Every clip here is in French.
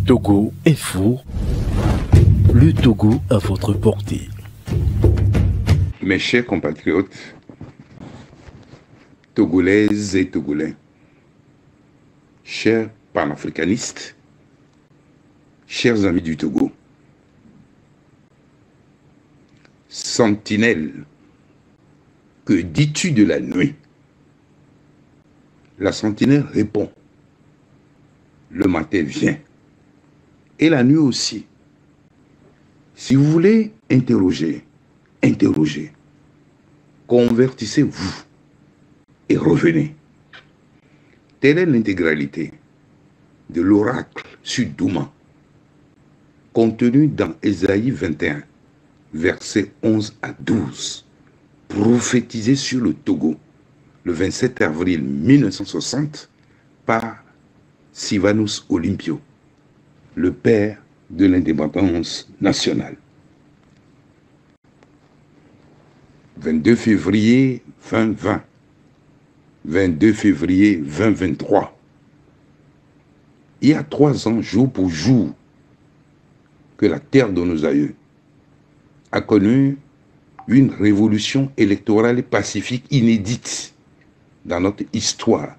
Togo Info, le Togo à votre portée. Mes chers compatriotes, togolaises et togolais, chers panafricanistes, chers amis du Togo, sentinelle, que dis-tu de la nuit? La sentinelle répond, le matin vient, et la nuit aussi. Si vous voulez interroger, interrogez, convertissez-vous et revenez. Telle est l'intégralité de l'oracle sur Douma, contenu dans Ésaïe 21, versets 11 à 12, prophétisé sur le Togo le 27 avril 1960 par Sylvanus Olympio, le père de l'indépendance nationale. 22 février 2020, 22 février 2023. Il y a 3 ans, jour pour jour, que la terre de nos aïeux a connu une révolution électorale et pacifique inédite dans notre histoire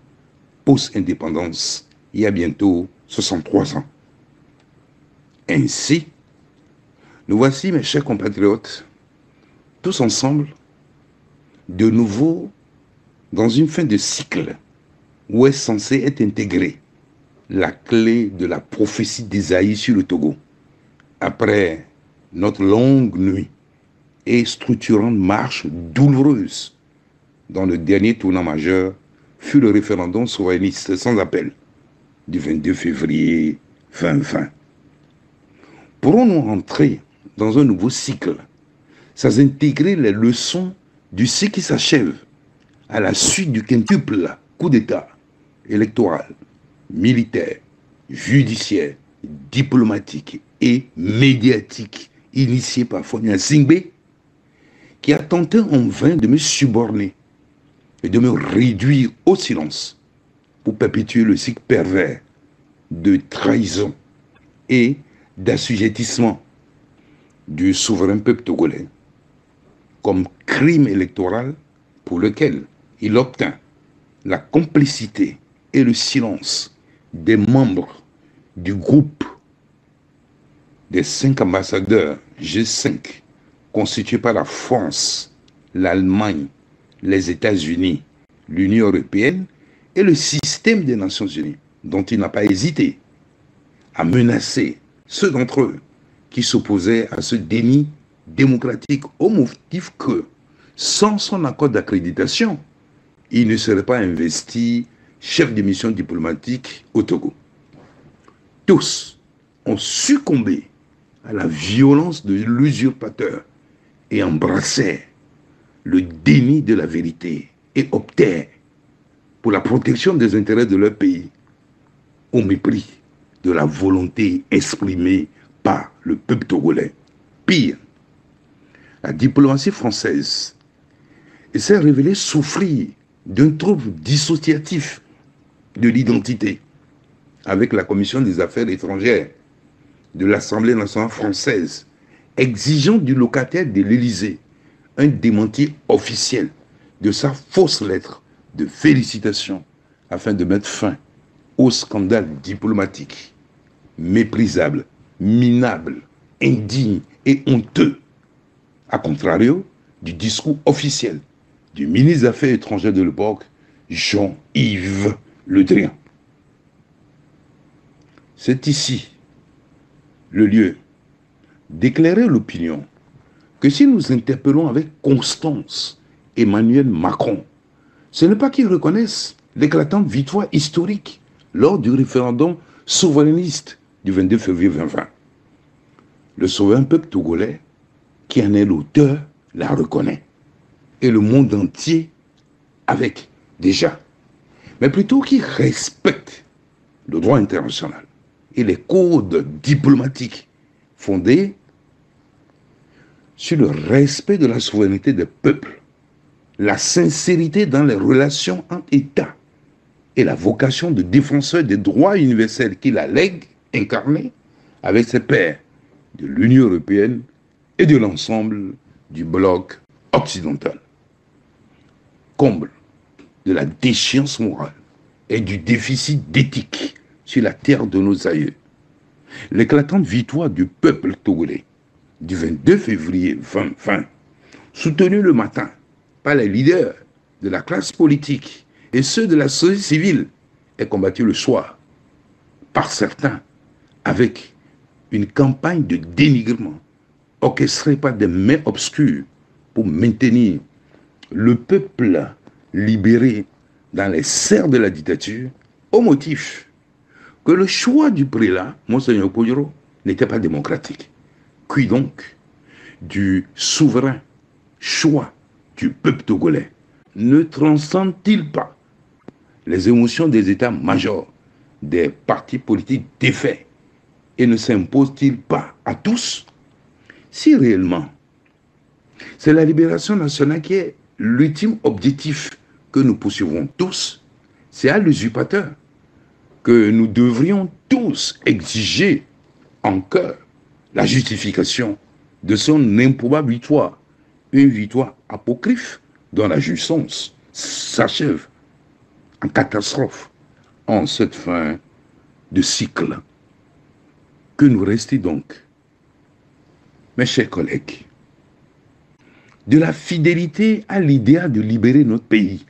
post-indépendance, il y a bientôt 63 ans. Ainsi, nous voici, mes chers compatriotes, tous ensemble, de nouveau dans une fin de cycle où est censée être intégrée la clé de la prophétie d'Ésaïe sur le Togo. Après notre longue nuit et structurante marche douloureuse dont le dernier tournant majeur fut le référendum souverainiste sans appel du 22 février 2020. Pourrons-nous entrer dans un nouveau cycle sans intégrer les leçons du cycle qui s'achève à la suite du quintuple coup d'État électoral, militaire, judiciaire, diplomatique et médiatique initié par Faure Gnassingbé, qui a tenté en vain de me suborner et de me réduire au silence pour perpétuer le cycle pervers de trahison et d'assujettissement du souverain peuple togolais comme crime électoral pour lequel il obtint la complicité et le silence des membres du groupe des 5 ambassadeurs G5 constitués par la France, l'Allemagne, les États-Unis, l'Union européenne et le système des Nations Unies, dont il n'a pas hésité à menacer ceux d'entre eux qui s'opposaient à ce déni démocratique au motif que, sans son accord d'accréditation, il ne serait pas investi chef de mission diplomatique au Togo. Tous ont succombé à la violence de l'usurpateur et embrassèrent le déni de la vérité et optèrent pour la protection des intérêts de leur pays au mépris de la volonté exprimée par le peuple togolais. Pire, la diplomatie française s'est révélée souffrir d'un trouble dissociatif de l'identité avec la Commission des affaires étrangères de l'Assemblée nationale française, exigeant du locataire de l'Élysée un démenti officiel de sa fausse lettre de félicitations afin de mettre fin au scandale diplomatique méprisable, minable, indigne et honteux, à contrario du discours officiel du ministre des Affaires étrangères de l'époque, Jean-Yves Le Drian. C'est ici le lieu d'éclairer l'opinion que si nous interpellons avec constance Emmanuel Macron, ce n'est pas qu'ils reconnaissent l'éclatante victoire historique lors du référendum souverainiste du 22 février 2020. Le souverain peuple togolais, qui en est l'auteur, la reconnaît. Et le monde entier avec, déjà. Mais plutôt qu'il respecte le droit international et les codes diplomatiques fondés sur le respect de la souveraineté des peuples, la sincérité dans les relations entre États et la vocation de défenseur des droits universels qu'il allègue, incarné avec ses pairs de l'Union européenne et de l'ensemble du bloc occidental. Comble de la déchéance morale et du déficit d'éthique sur la terre de nos aïeux, l'éclatante victoire du peuple togolais du 22 février 2020, soutenue le matin par les leaders de la classe politique et ceux de la société civile, est combattue le soir par certains avec une campagne de dénigrement orchestrée par des mains obscures pour maintenir le peuple libéré dans les serres de la dictature au motif que le choix du prélat, Monseigneur Kodjoro, n'était pas démocratique. Qui donc du souverain choix du peuple togolais ne transcende-t-il pas les émotions des états-majors des partis politiques défaits et ne s'impose-t-il pas à tous? Si réellement c'est la libération nationale qui est l'ultime objectif que nous poursuivons tous, c'est à l'usurpateur que nous devrions tous exiger en cœur la justification de son improbable victoire, une victoire apocryphe dont la jouissance s'achève en catastrophe en cette fin de cycle. Que nous restait donc, mes chers collègues, de la fidélité à l'idéal de libérer notre pays.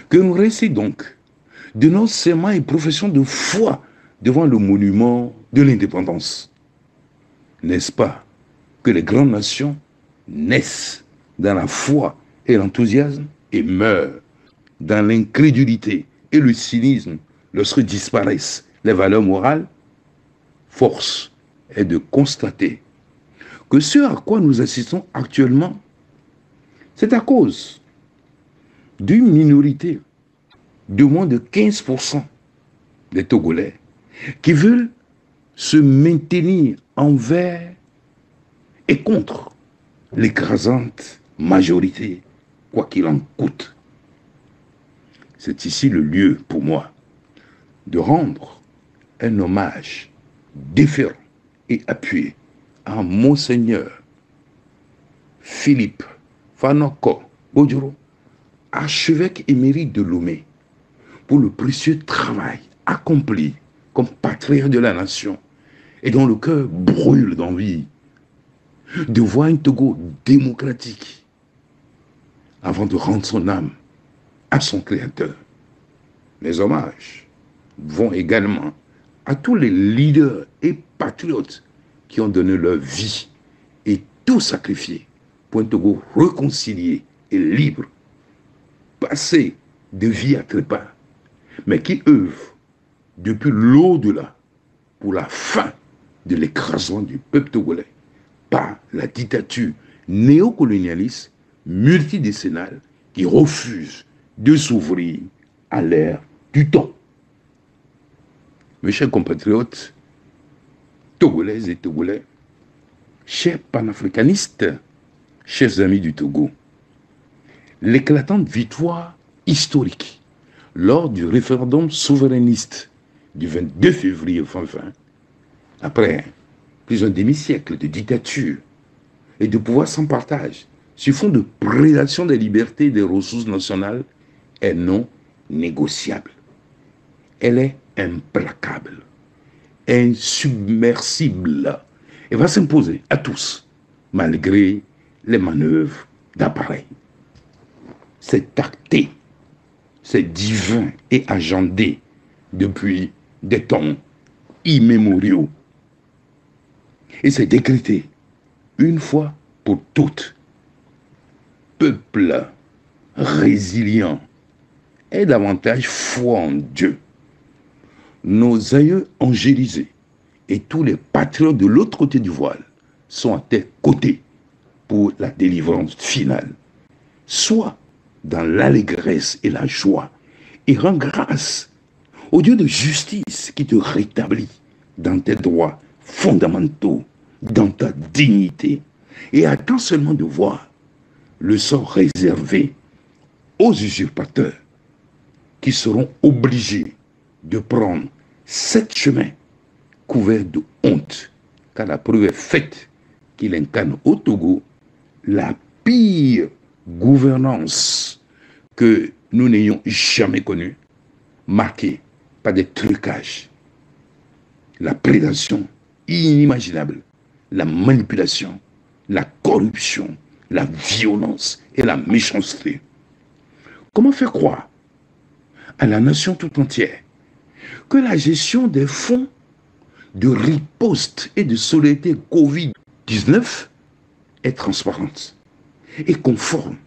Que nous restait donc de nos serments et professions de foi devant le monument de l'indépendance. N'est-ce pas que les grandes nations naissent dans la foi et l'enthousiasme et meurent dans l'incrédulité et le cynisme lorsque disparaissent les valeurs morales? Force est de constater que ce à quoi nous assistons actuellement, c'est à cause d'une minorité de moins de 15% des Togolais qui veulent se maintenir envers et contre l'écrasante majorité, quoi qu'il en coûte. C'est ici le lieu pour moi de rendre un hommage déférent et appuyé à Monseigneur Philippe Fanoko Kodjoro, archevêque émérite de Lomé, pour le précieux travail accompli comme patriote de la nation et dont le cœur brûle d'envie de voir un Togo démocratique avant de rendre son âme à son Créateur. Mes hommages vont également à tous les leaders et patriotes qui ont donné leur vie et tout sacrifié pour un Togo réconcilié et libre, passé de vie à trépas, mais qui œuvrent depuis l'au-delà pour la fin de l'écrasement du peuple togolais par la dictature néocolonialiste multidécennale qui refuse de s'ouvrir à l'ère du temps. Mes chers compatriotes, togolaises et togolais, chers panafricanistes, chers amis du Togo, l'éclatante victoire historique lors du référendum souverainiste du 22 février 2020, après plus d'un demi-siècle de dictature et de pouvoir sans partage, sur fond de prédation des libertés et des ressources nationales, est non négociable. Elle est implacable, insubmersible, et va s'imposer à tous, malgré les manœuvres d'appareil. C'est acté, c'est divin et agendé depuis des temps immémoriaux. Et c'est décrété une fois pour toutes. Peuple résilient et davantage foi en Dieu. Nos aïeux angélisés et tous les patriotes de l'autre côté du voile sont à tes côtés pour la délivrance finale. Sois dans l'allégresse et la joie et rends grâce au Dieu de justice qui te rétablit dans tes droits fondamentaux, dans ta dignité, et attends seulement de voir le sort réservé aux usurpateurs qui seront obligés de prendre 7 chemins couverts de honte, car la preuve est faite qu'il incarne au Togo la pire gouvernance que nous n'ayons jamais connue, marquée par des trucages, la prédation inimaginable, la manipulation, la corruption, la violence et la méchanceté. Comment faire croire à la nation tout entière que la gestion des fonds de riposte et de solidarité Covid-19 est transparente et conforme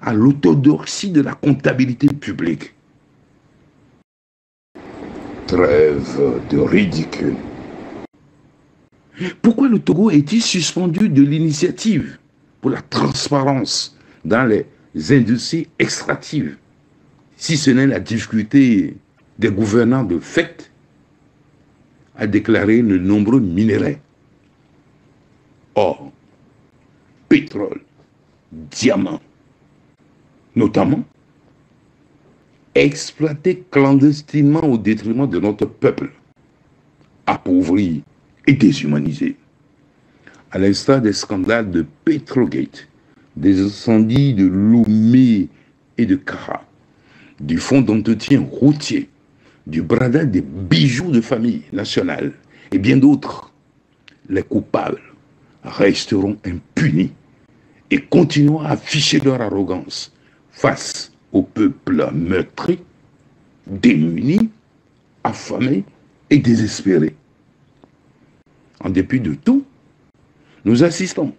à l'orthodoxie de la comptabilité publique? Trêve de ridicule. Pourquoi le Togo est-il suspendu de l'initiative pour la transparence dans les industries extractives, si ce n'est la difficulté des gouvernants de fait à déclarer de nombreux minerais? Or, pétrole, diamants, notamment, exploités clandestinement au détriment de notre peuple, appauvri et déshumanisé. À l'instar des scandales de Petrogate, des incendies de Lomé et de Kara, du fonds d'entretien routier, du bradage des bijoux de famille nationale et bien d'autres, les coupables resteront impunis et continueront à afficher leur arrogance face au peuple meurtri, démuni, affamé et désespéré. En dépit de tout, nous assistons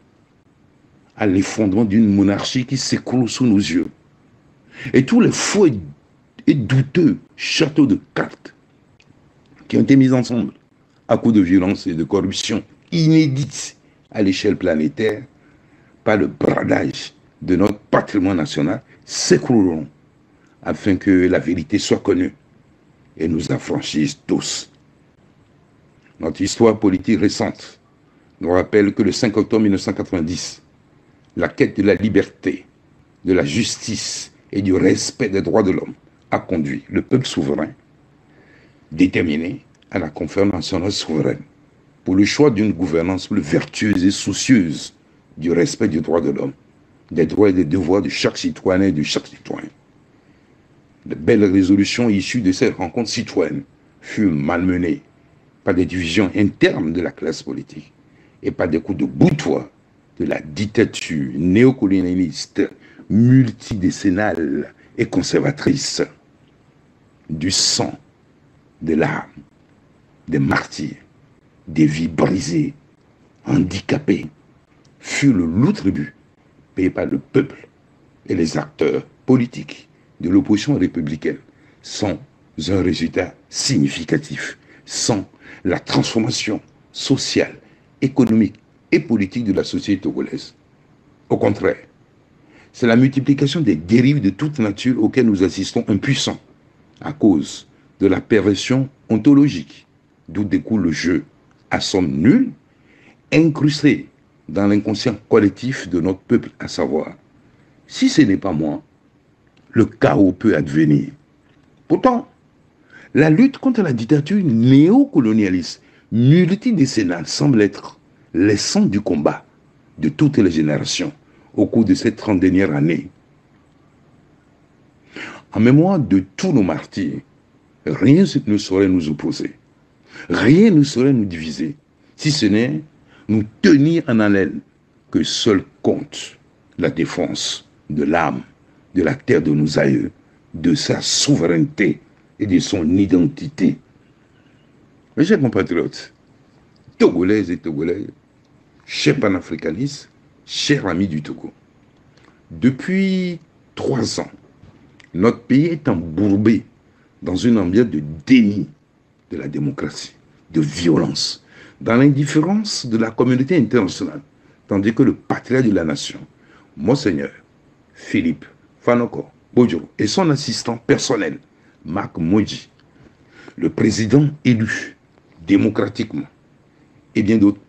à l'effondrement d'une monarchie qui s'écroule sous nos yeux. Et tous les faux et douteux châteaux de cartes qui ont été mis ensemble à coups de violence et de corruption inédites à l'échelle planétaire par le bradage de notre patrimoine national s'écrouleront afin que la vérité soit connue et nous affranchisse tous. Notre histoire politique récente nous rappelle que le 5 octobre 1990, la quête de la liberté, de la justice et du respect des droits de l'homme a conduit le peuple souverain déterminé à la conférence nationale souveraine pour le choix d'une gouvernance plus vertueuse et soucieuse du respect du droit de l'homme, des droits et des devoirs de chaque citoyen et de chaque citoyen. De belles résolutions issues de cette rencontre citoyenne furent malmenées par des divisions internes de la classe politique et par des coups de boutoir de la dictature néocolonialiste, multidécennale et conservatrice. Du sang, des larmes, des martyrs, des vies brisées, handicapées, fut le lourd tribut payé par le peuple et les acteurs politiques de l'opposition républicaine, sans un résultat significatif, sans la transformation sociale, économique et politique de la société togolaise. Au contraire, c'est la multiplication des dérives de toute nature auxquelles nous assistons impuissants à cause de la perversion ontologique, d'où découle le jeu à somme nulle, incrusté dans l'inconscient collectif de notre peuple, à savoir, si ce n'est pas moi, le chaos peut advenir. Pourtant, la lutte contre la dictature néocolonialiste multidécennale semble être l'essence du combat de toutes les générations au cours de ces 30 dernières années. En mémoire de tous nos martyrs, rien ne saurait nous opposer, rien ne saurait nous diviser, si ce n'est nous tenir en haleine que seul compte la défense de l'âme, de la terre de nos aïeux, de sa souveraineté et de son identité. Mes chers compatriotes, Togolaises et Togolais, chers panafricanistes, chers amis du Togo, depuis 3 ans, notre pays est embourbé dans une ambiance de déni de la démocratie, de violence, dans l'indifférence de la communauté internationale, tandis que le patriarche de la nation, Monseigneur Philippe Fanoko Bojoro, et son assistant personnel, Marc Modji, le président élu démocratiquement, et bien d'autres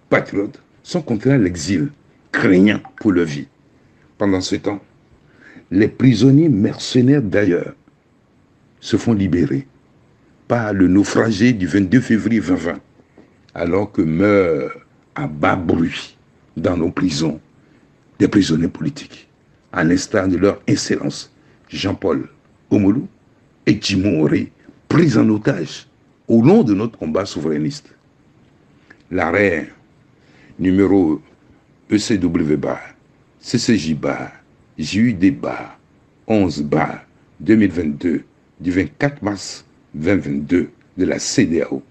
patriotes sont contraints à l'exil, craignant pour leur vie. Pendant ce temps, les prisonniers mercenaires d'ailleurs se font libérer. par le naufragé du 22 février 2020, alors que meurent à bas bruit dans nos prisons des prisonniers politiques, à l'instar de leur excellence Jean-Paul Omolou et Jimon Auré, pris en otage au long de notre combat souverainiste. L'arrêt numéro ECW-, CCJ-, JUD-, 11 / 2022 du 24 mars 2022 de la CEDEAO,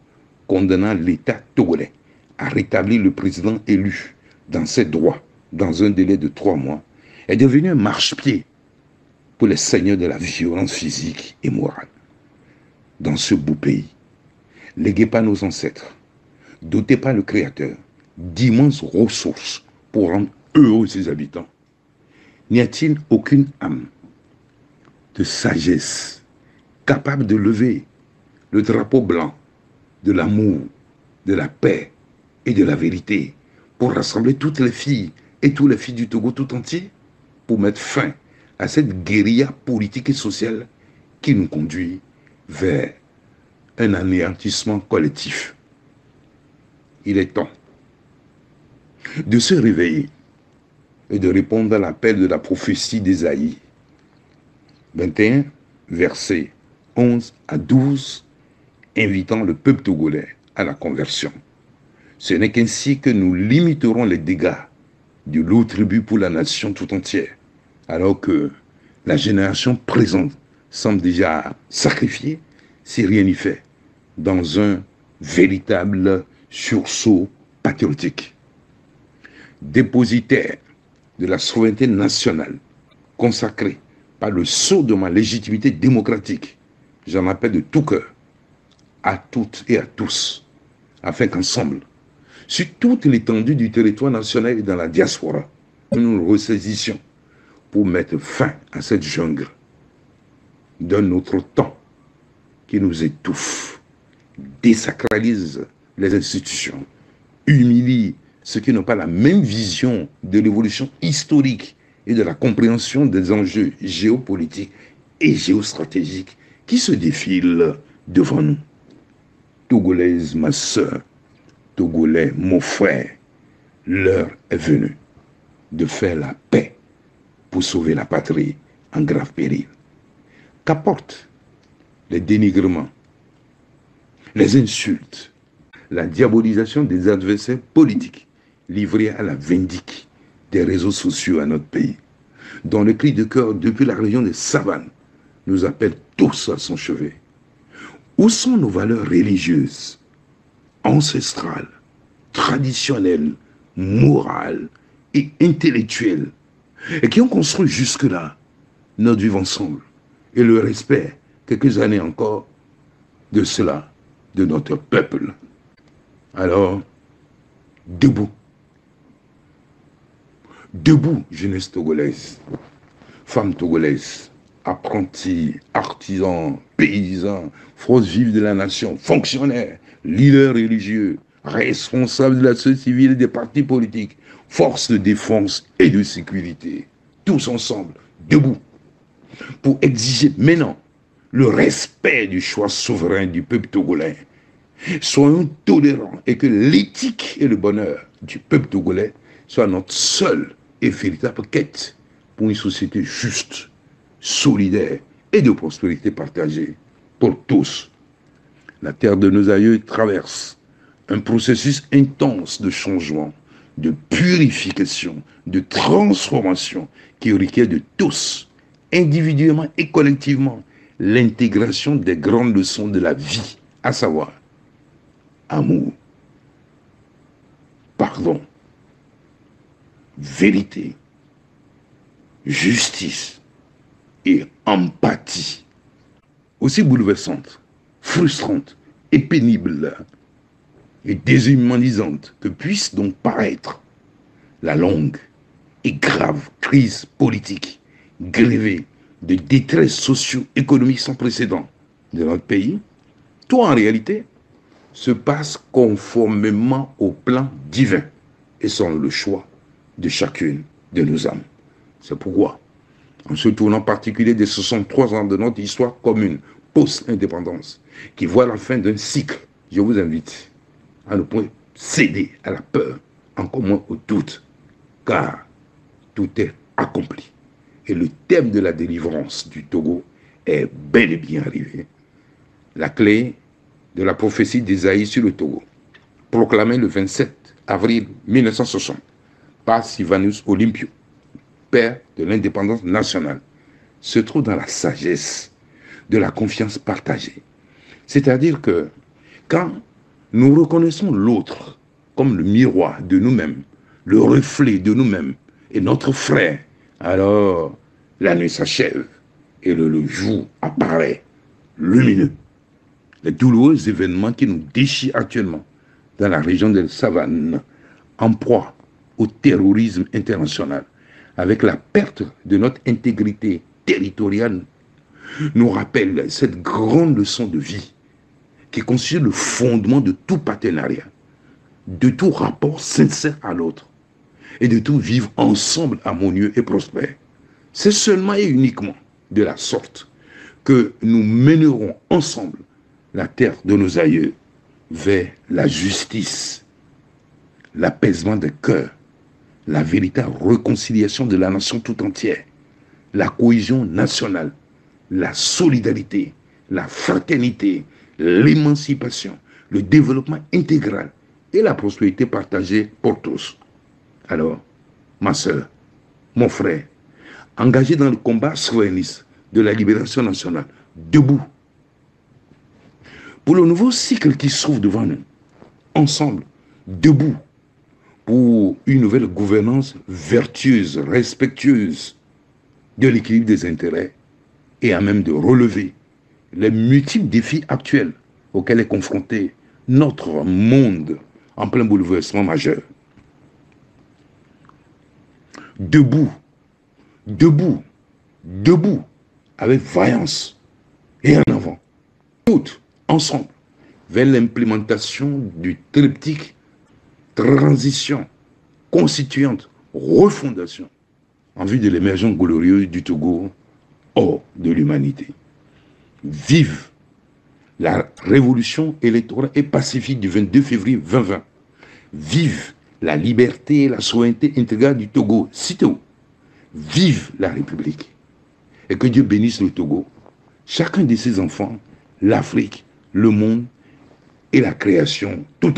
condamnant l'État togolais à rétablir le président élu dans ses droits dans un délai de 3 mois, est devenu un marchepied pour les seigneurs de la violence physique et morale. Dans ce beau pays, légué par nos ancêtres, doté par le Créateur d'immenses ressources pour rendre heureux ses habitants, n'y a-t-il aucune âme de sagesse capable de lever le drapeau blanc de l'amour, de la paix et de la vérité pour rassembler toutes les filles et tous les filles du Togo tout entier pour mettre fin à cette guérilla politique et sociale qui nous conduit vers un anéantissement collectif. Il est temps de se réveiller et de répondre à l'appel de la prophétie d'Ésaïe 21, versets 11 à 12, invitant le peuple togolais à la conversion. Ce n'est qu'ainsi que nous limiterons les dégâts du lourd tribut pour la nation tout entière, alors que la génération présente semble déjà sacrifiée, si rien n'y fait, dans un véritable sursaut patriotique. Dépositaire de la souveraineté nationale, consacrée par le sceau de ma légitimité démocratique, j'en appelle de tout cœur à toutes et à tous, afin qu'ensemble, sur toute l'étendue du territoire national et dans la diaspora, nous nous ressaisissions pour mettre fin à cette jungle d'un autre temps qui nous étouffe, désacralise les institutions, humilie ceux qui n'ont pas la même vision de l'évolution historique et de la compréhension des enjeux géopolitiques et géostratégiques qui se défilent devant nous. Togolaise, ma sœur, Togolais, mon frère, l'heure est venue de faire la paix pour sauver la patrie en grave péril. Qu'apportent les dénigrements, les insultes, la diabolisation des adversaires politiques livrés à la vindicte des réseaux sociaux à notre pays, dont le cri de cœur depuis la région des savanes nous appelle tous à son chevet? Où sont nos valeurs religieuses, ancestrales, traditionnelles, morales et intellectuelles, et qui ont construit jusque-là notre vivre ensemble et le respect, quelques années encore, de cela, de notre peuple? Alors, debout. Debout, jeunesse togolaise, femmes togolaises, apprentis, artisans, paysans, forces vives de la nation, fonctionnaires, leaders religieux, responsables de la société civile et des partis politiques, forces de défense et de sécurité, tous ensemble, debout, pour exiger maintenant le respect du choix souverain du peuple togolais. Soyons tolérants et que l'éthique et le bonheur du peuple togolais soient notre seule et véritable quête pour une société juste, solidaire et de prospérité partagée pour tous. La terre de nos aïeux traverse un processus intense de changement, de purification, de transformation qui requiert de tous, individuellement et collectivement, l'intégration des grandes leçons de la vie, à savoir amour, pardon, vérité, justice et empathie. Aussi bouleversante, frustrante et pénible et déshumanisante que puisse donc paraître la longue et grave crise politique grevée de détresse socio-économique sans précédent de notre pays, tout en réalité se passe conformément au plan divin et selon le choix de chacune de nos âmes. C'est pourquoi, en se tournant en particulier des 63 ans de notre histoire commune, post-indépendance, qui voit la fin d'un cycle. Je vous invite à ne point céder à la peur, encore moins au doute, car tout est accompli. Et le thème de la délivrance du Togo est bel et bien arrivé. La clé de la prophétie d'Ésaïe sur le Togo, proclamée le 27 avril 1960 par Sylvanus Olympio, père de l'indépendance nationale, se trouve dans la sagesse de la confiance partagée. C'est-à-dire que quand nous reconnaissons l'autre comme le miroir de nous-mêmes, le reflet de nous-mêmes et notre frère, alors la nuit s'achève et le jour apparaît lumineux. Les douloureux événements qui nous déchirent actuellement dans la région de Savane, en proie au terrorisme international, avec la perte de notre intégrité territoriale, nous rappellent cette grande leçon de vie qui constitue le fondement de tout partenariat, de tout rapport sincère à l'autre et de tout vivre ensemble harmonieux et prospère. C'est seulement et uniquement de la sorte que nous mènerons ensemble la terre de nos aïeux vers la justice, l'apaisement des cœurs, la véritable réconciliation de la nation tout entière, la cohésion nationale, la solidarité, la fraternité, l'émancipation, le développement intégral et la prospérité partagée pour tous. Alors, ma soeur, mon frère, engagé dans le combat souverainiste de la libération nationale, debout, pour le nouveau cycle qui s'ouvre devant nous, ensemble, debout, pour une nouvelle gouvernance vertueuse, respectueuse de l'équilibre des intérêts et à même de relever les multiples défis actuels auxquels est confronté notre monde en plein bouleversement majeur. Debout, debout, debout, avec vaillance et en avant, toutes ensemble, vers l'implémentation du triptyque transition, constituante, refondation, en vue de l'émergence glorieuse du Togo hors de l'humanité. Vive la révolution électorale et pacifique du 22 février 2020. Vive la liberté et la souveraineté intégrale du Togo, sitôt. Vive la République. Et que Dieu bénisse le Togo, chacun de ses enfants, l'Afrique, le monde et la création tout